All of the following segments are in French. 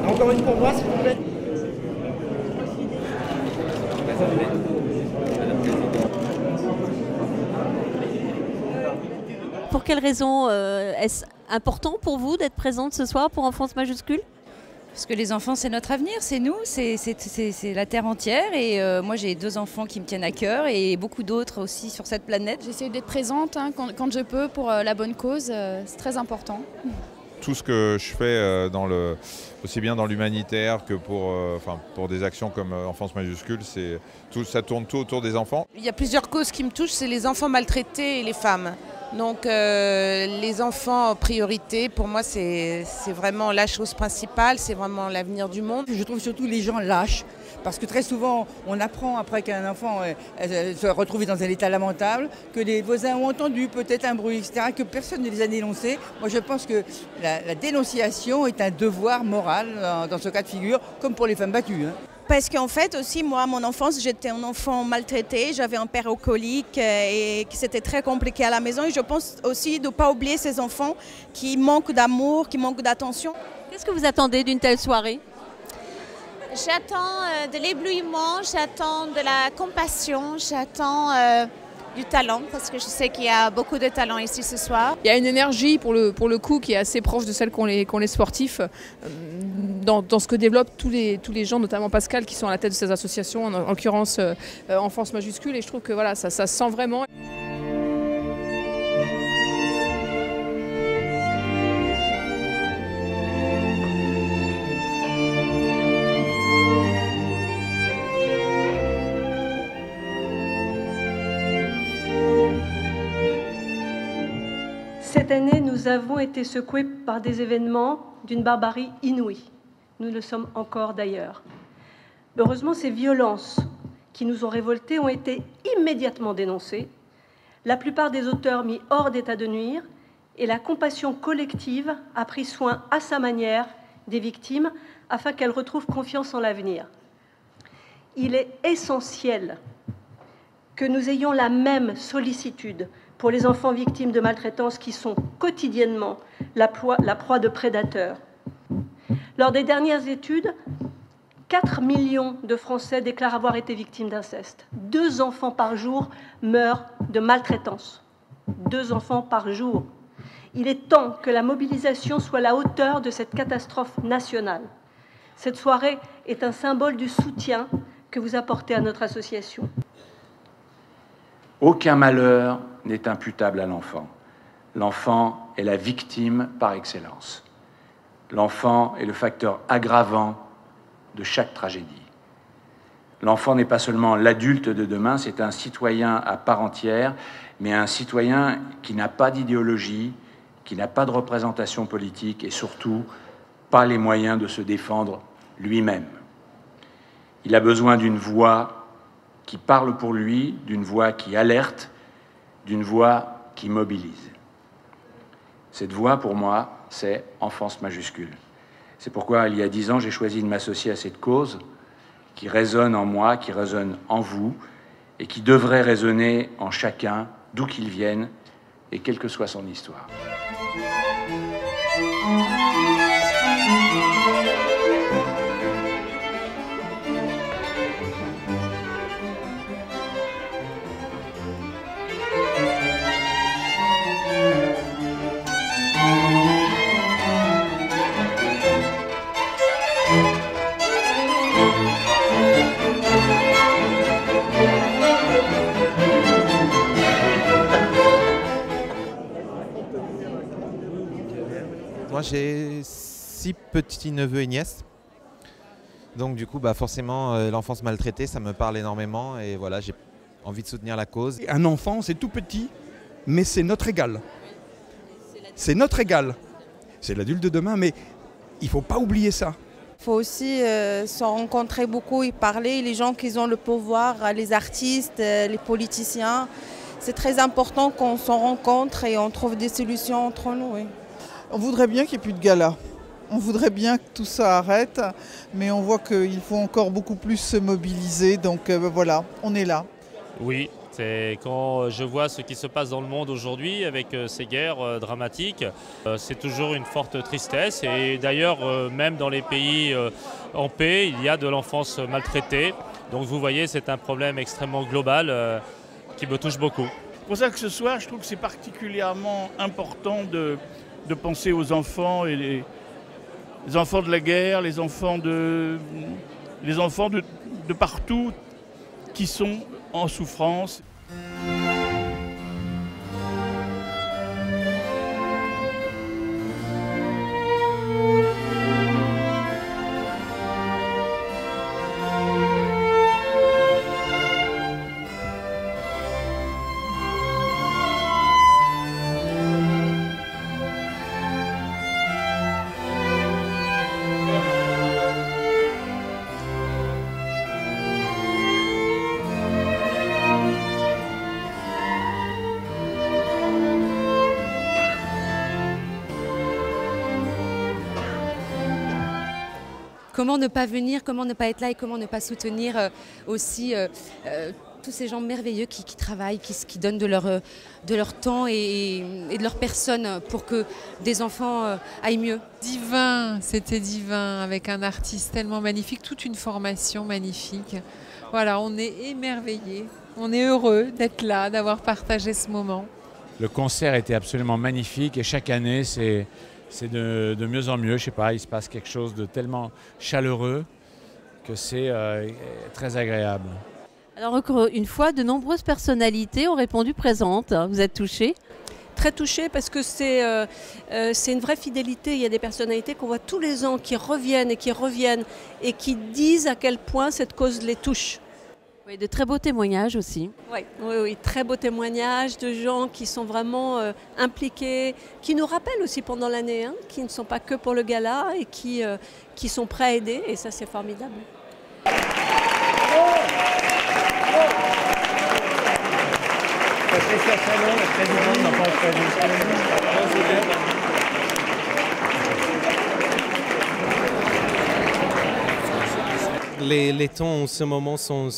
Encore une pour moi, s'il vous plaît. Pour quelles raisons est-ce important pour vous d'être présente ce soir pour Enfance Majuscule ? Parce que les enfants, c'est notre avenir, c'est nous, c'est la terre entière. Et moi, j'ai 2 enfants qui me tiennent à cœur et beaucoup d'autres aussi sur cette planète. J'essaie d'être présente quand je peux pour la bonne cause, c'est très important. Tout ce que je fais aussi bien dans l'humanitaire que pour des actions comme Enfance Majuscule, ça tourne tout autour des enfants. Il y a plusieurs causes qui me touchent, c'est les enfants maltraités et les femmes. Donc les enfants en priorité, pour moi c'est vraiment la chose principale, c'est vraiment l'avenir du monde. Je trouve surtout les gens lâches, parce que très souvent on apprend après qu'un enfant se retrouve dans un état lamentable, que les voisins ont entendu peut-être un bruit, etc., que personne ne les a dénoncés. Moi je pense que la dénonciation est un devoir moral dans ce cas de figure, comme pour les femmes battues. Parce qu'en fait aussi, moi, à mon enfance, j'étais un enfant maltraité, j'avais un père alcoolique et que c'était très compliqué à la maison. Et je pense aussi de ne pas oublier ces enfants qui manquent d'amour, qui manquent d'attention. Qu'est-ce que vous attendez d'une telle soirée ? J'attends de l'éblouissement, j'attends de la compassion, j'attends du talent, parce que je sais qu'il y a beaucoup de talent ici ce soir. Il y a une énergie pour le coup qui est assez proche de celle qu'ont les sportifs. Dans ce que développent tous les gens, notamment Pascal, qui sont à la tête de ces associations, en l'occurrence Enfance Majuscule, et je trouve que voilà, ça se sent vraiment. Cette année, nous avons été secoués par des événements d'une barbarie inouïe. Nous le sommes encore d'ailleurs. Heureusement, ces violences qui nous ont révoltés ont été immédiatement dénoncées, la plupart des auteurs mis hors d'état de nuire, et la compassion collective a pris soin à sa manière des victimes afin qu'elles retrouvent confiance en l'avenir. Il est essentiel que nous ayons la même sollicitude pour les enfants victimes de maltraitance qui sont quotidiennement la proie de prédateurs. Lors des dernières études, 4 millions de Français déclarent avoir été victimes d'inceste. 2 enfants par jour meurent de maltraitance. 2 enfants par jour. Il est temps que la mobilisation soit à la hauteur de cette catastrophe nationale. Cette soirée est un symbole du soutien que vous apportez à notre association. Aucun malheur n'est imputable à l'enfant. L'enfant est la victime par excellence. L'enfant est le facteur aggravant de chaque tragédie. L'enfant n'est pas seulement l'adulte de demain, c'est un citoyen à part entière, mais un citoyen qui n'a pas d'idéologie, qui n'a pas de représentation politique et surtout pas les moyens de se défendre lui-même. Il a besoin d'une voix qui parle pour lui, d'une voix qui alerte, d'une voix qui mobilise. Cette voix, pour moi, c'est Enfance Majuscule. C'est pourquoi, il y a 10 ans, j'ai choisi de m'associer à cette cause qui résonne en moi, qui résonne en vous, et qui devrait résonner en chacun, d'où qu'il vienne, et quelle que soit son histoire. Moi j'ai 6 petits-neveux et nièces. Donc du coup forcément l'enfance maltraitée ça me parle énormément et voilà, j'ai envie de soutenir la cause. Un enfant c'est tout petit mais c'est notre égal. C'est notre égal. C'est l'adulte de demain mais il ne faut pas oublier ça. Il faut aussi se rencontrer beaucoup et parler, les gens qui ont le pouvoir, les artistes, les politiciens. C'est très important qu'on se rencontre et on trouve des solutions entre nous. Oui. On voudrait bien qu'il n'y ait plus de galas. On voudrait bien que tout ça arrête, mais on voit qu'il faut encore beaucoup plus se mobiliser. Donc voilà, on est là. Oui, Quand je vois ce qui se passe dans le monde aujourd'hui avec ces guerres dramatiques, c'est toujours une forte tristesse. Et d'ailleurs, même dans les pays en paix, il y a de l'enfance maltraitée. Donc vous voyez, c'est un problème extrêmement global qui me touche beaucoup. C'est pour ça que ce soir, je trouve que c'est particulièrement important de penser aux enfants et les enfants de la guerre, les enfants de partout qui sont en souffrance. Comment ne pas venir, comment ne pas être là et comment ne pas soutenir aussi tous ces gens merveilleux qui travaillent, qui donnent de leur temps et de leur personne pour que des enfants aillent mieux. Divin, c'était divin, avec un artiste tellement magnifique, toute une formation magnifique. Voilà, on est émerveillés, on est heureux d'être là, d'avoir partagé ce moment. Le concert était absolument magnifique et chaque année, c'est de mieux en mieux. Je sais pas, il se passe quelque chose de tellement chaleureux que c'est très agréable. Alors encore une fois, de nombreuses personnalités ont répondu présentes. Vous êtes touchés? Très touchée parce que c'est une vraie fidélité. Il y a des personnalités qu'on voit tous les ans qui reviennent et qui disent à quel point cette cause les touche. Oui, de très beaux témoignages aussi. Oui, très beaux témoignages de gens qui sont vraiment impliqués, qui nous rappellent aussi pendant l'année, qui ne sont pas que pour le gala et qui sont prêts à aider, et ça c'est formidable. Les temps en ce moment sont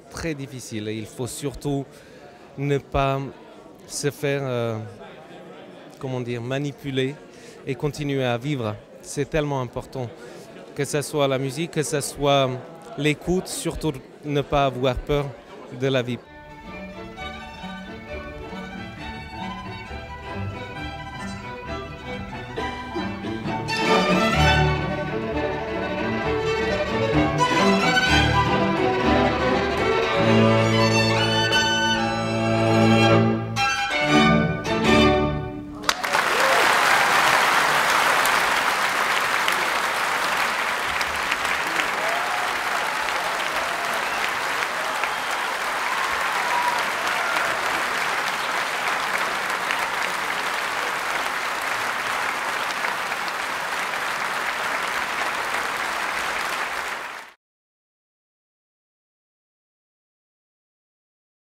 très difficiles et il faut surtout ne pas se faire manipuler et continuer à vivre. C'est tellement important, que ce soit la musique, que ce soit l'écoute, surtout ne pas avoir peur de la vie.